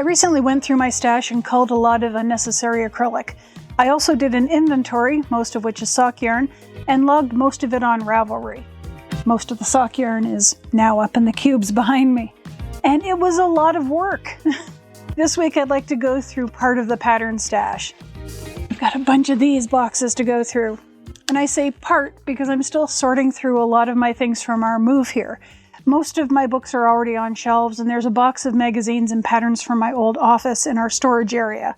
I recently went through my stash and culled a lot of unnecessary acrylic. I also did an inventory, most of which is sock yarn, and logged most of it on Ravelry. Most of the sock yarn is now up in the cubes behind me. And it was a lot of work. This week I'd like to go through part of the pattern stash. I've got a bunch of these boxes to go through. And I say part because I'm still sorting through a lot of my things from our move here. Most of my books are already on shelves, and there's a box of magazines and patterns from my old office in our storage area,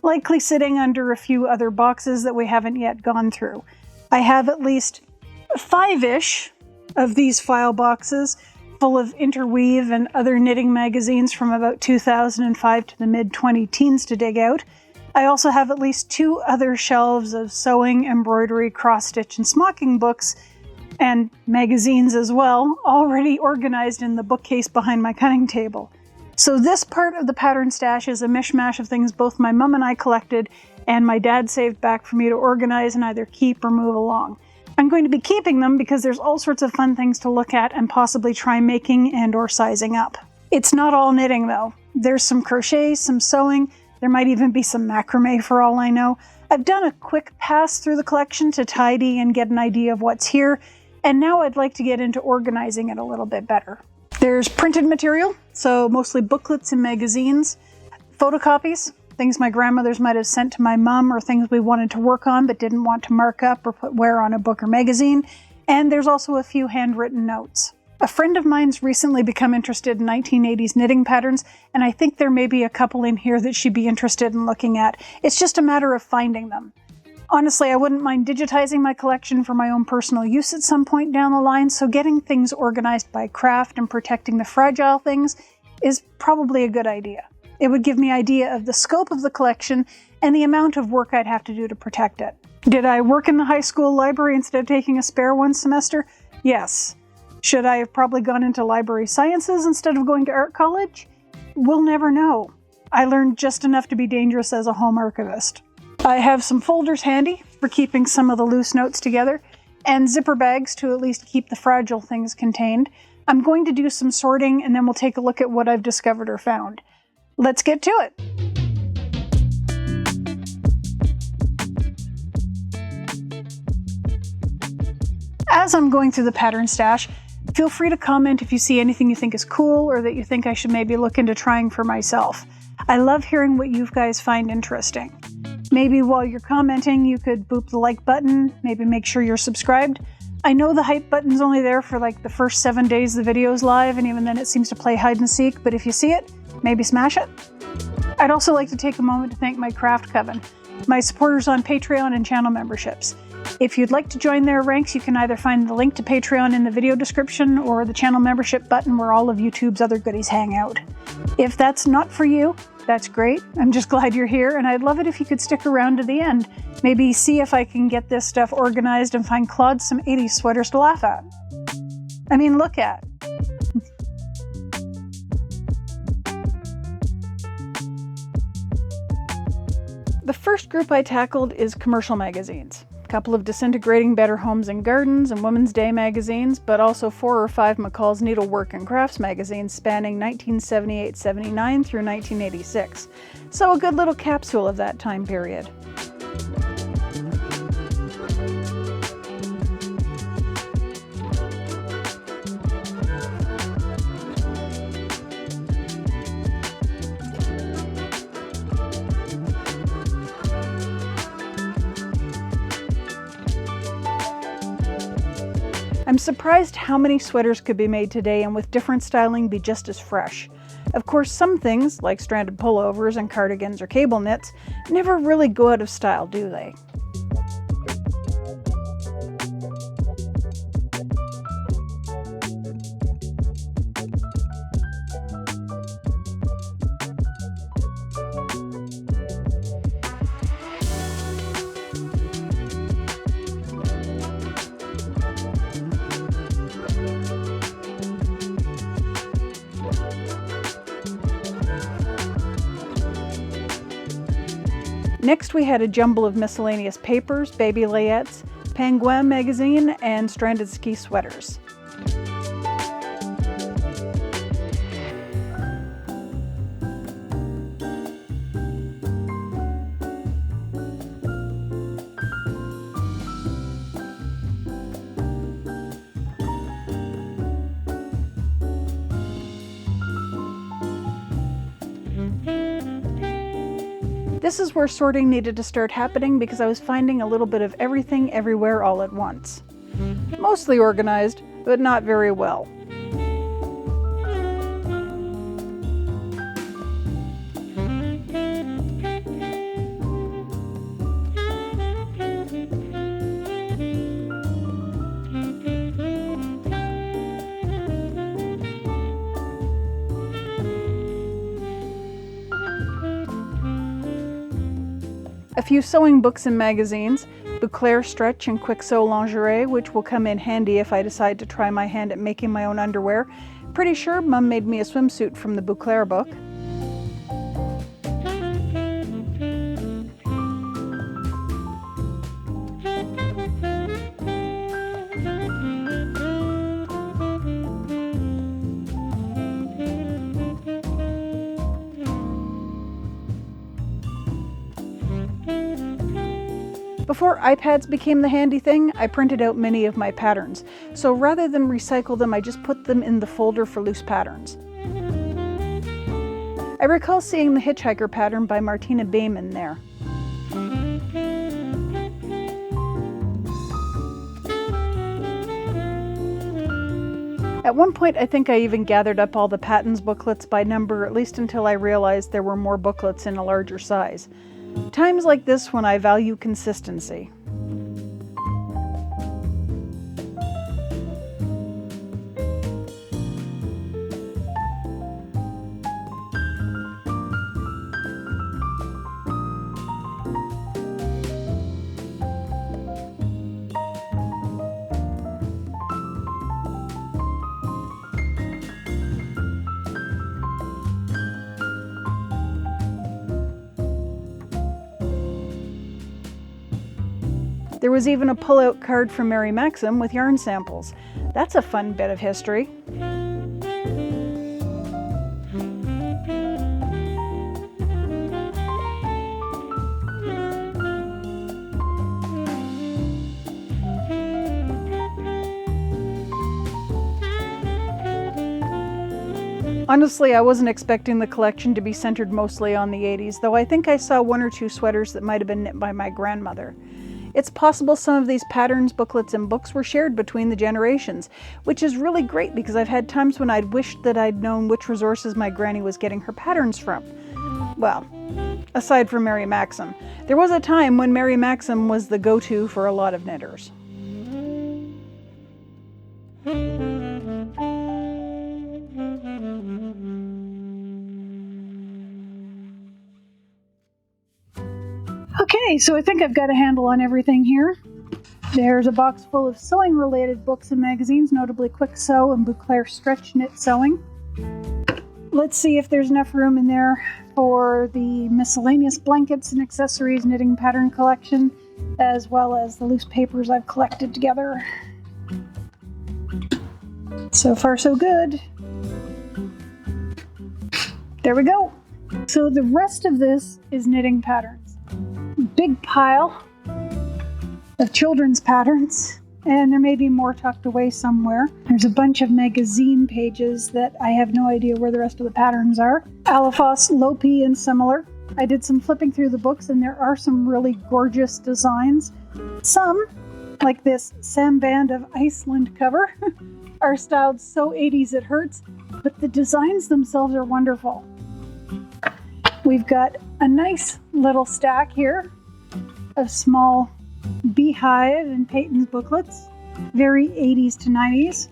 likely sitting under a few other boxes that we haven't yet gone through. I have at least 5-ish of these file boxes full of interweave and other knitting magazines from about 2005 to the mid-2010s to dig out. I also have at least 2 other shelves of sewing, embroidery, cross-stitch, and smocking books, and magazines as well, already organized in the bookcase behind my cutting table. So this part of the pattern stash is a mishmash of things both my mum and I collected and my dad saved back for me to organize and either keep or move along. I'm going to be keeping them because there's all sorts of fun things to look at and possibly try making and or sizing up. It's not all knitting though. There's some crochet, some sewing, there might even be some macrame for all I know. I've done a quick pass through the collection to tidy and get an idea of what's here, and now I'd like to get into organizing it a little bit better. There's printed material, so mostly booklets and magazines, photocopies, things my grandmothers might have sent to my mum or things we wanted to work on but didn't want to mark up or put where on a book or magazine, and there's also a few handwritten notes. A friend of mine's recently become interested in 1980s knitting patterns, and I think there may be a couple in here that she'd be interested in looking at. It's just a matter of finding them. Honestly, I wouldn't mind digitizing my collection for my own personal use at some point down the line, so getting things organized by craft and protecting the fragile things is probably a good idea. It would give me an idea of the scope of the collection and the amount of work I'd have to do to protect it. Did I work in the high school library instead of taking a spare one semester? Yes. Should I have probably gone into library sciences instead of going to art college? We'll never know. I learned just enough to be dangerous as a home archivist. I have some folders handy for keeping some of the loose notes together, and zipper bags to at least keep the fragile things contained. I'm going to do some sorting and then we'll take a look at what I've discovered or found. Let's get to it! As I'm going through the pattern stash, feel free to comment if you see anything you think is cool or that you think I should maybe look into trying for myself. I love hearing what you guys find interesting. Maybe while you're commenting, you could boop the like button, maybe make sure you're subscribed. I know the hype button's only there for like the first 7 days the video's live, and even then it seems to play hide and seek, but if you see it, maybe smash it. I'd also like to take a moment to thank my craft coven, my supporters on Patreon and channel memberships. If you'd like to join their ranks, you can either find the link to Patreon in the video description or the channel membership button where all of YouTube's other goodies hang out. If that's not for you, that's great. I'm just glad you're here, and I'd love it if you could stick around to the end. Maybe see if I can get this stuff organized and find Claude some 80s sweaters to laugh at. I mean, look at. The first group I tackled is commercial magazines. A couple of disintegrating Better Homes and Gardens and Women's Day magazines, but also 4 or 5 McCall's Needlework and Crafts magazines spanning 1978-79 through 1986. So a good little capsule of that time period. I'm surprised how many sweaters could be made today and with different styling be just as fresh. Of course, some things, like stranded pullovers and cardigans or cable knits, never really go out of style, do they? Next we had a jumble of miscellaneous papers, baby layettes, Penguin magazine, and stranded ski sweaters. This is where sorting needed to start happening because I was finding a little bit of everything everywhere all at once. Mostly organized, but not very well. A few sewing books and magazines, Bouclair Stretch and Quick Sew Lingerie, which will come in handy if I decide to try my hand at making my own underwear. Pretty sure Mum made me a swimsuit from the Bouclair book. Before iPads became the handy thing, I printed out many of my patterns. So rather than recycle them, I just put them in the folder for loose patterns. I recall seeing the Hitchhiker pattern by Martina Bayman there. At one point, I think I even gathered up all the patterns booklets by number, at least until I realized there were more booklets in a larger size. Times like this when I value consistency. There was even a pull-out card from Mary Maxim with yarn samples. That's a fun bit of history. Honestly, I wasn't expecting the collection to be centered mostly on the 80s, though I think I saw one or two sweaters that might have been knit by my grandmother. It's possible some of these patterns, booklets, and books were shared between the generations, which is really great because I've had times when I'd wished that I'd known which resources my granny was getting her patterns from. Well, aside from Mary Maxim. There was a time when Mary Maxim was the go-to for a lot of knitters. Okay, so I think I've got a handle on everything here. There's a box full of sewing-related books and magazines, notably Quick Sew and Bouclair Stretch Knit Sewing. Let's see if there's enough room in there for the miscellaneous blankets and accessories knitting pattern collection, as well as the loose papers I've collected together. So far, so good. There we go. So the rest of this is knitting patterns. Big pile of children's patterns, and there may be more tucked away somewhere. There's a bunch of magazine pages that I have no idea where the rest of the patterns are. Alafos, Lopi, and similar. I did some flipping through the books, and there are some really gorgeous designs. Some, like this Samband of Iceland cover, are styled so 80s it hurts, but the designs themselves are wonderful. We've got a nice little stack here of small Beehive and Peyton's booklets, very 80s to 90s.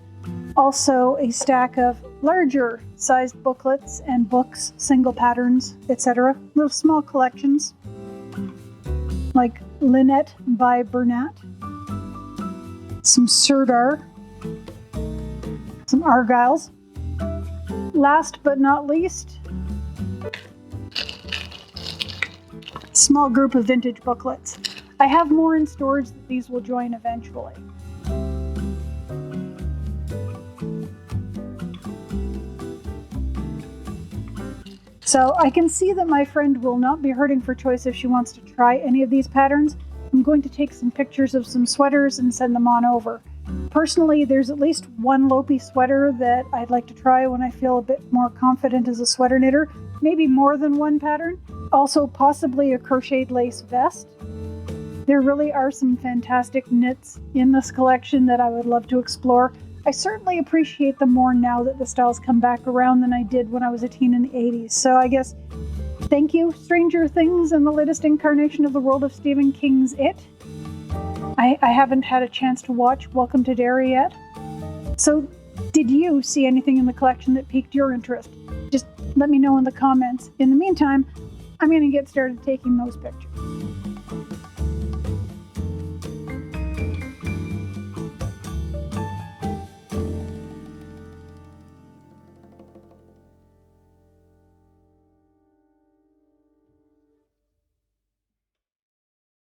Also a stack of larger sized booklets and books, single patterns, etc. Little small collections like Lynette by Bernat, some Sirdar, some Argyles. Last but not least, small group of vintage booklets. I have more in storage that these will join eventually. So I can see that my friend will not be hurting for choice if she wants to try any of these patterns. I'm going to take some pictures of some sweaters and send them on over. Personally, there's at least one Lopi sweater that I'd like to try when I feel a bit more confident as a sweater knitter. Maybe more than one pattern. Also, possibly a crocheted lace vest. There really are some fantastic knits in this collection that I would love to explore. I certainly appreciate them more now that the styles come back around than I did when I was a teen in the 80s. So I guess thank you, Stranger Things and the latest incarnation of the world of Stephen King's It. I haven't had a chance to watch Welcome to Derry yet. So did you see anything in the collection that piqued your interest? Just let me know in the comments. In the meantime, I'm going to get started taking those pictures.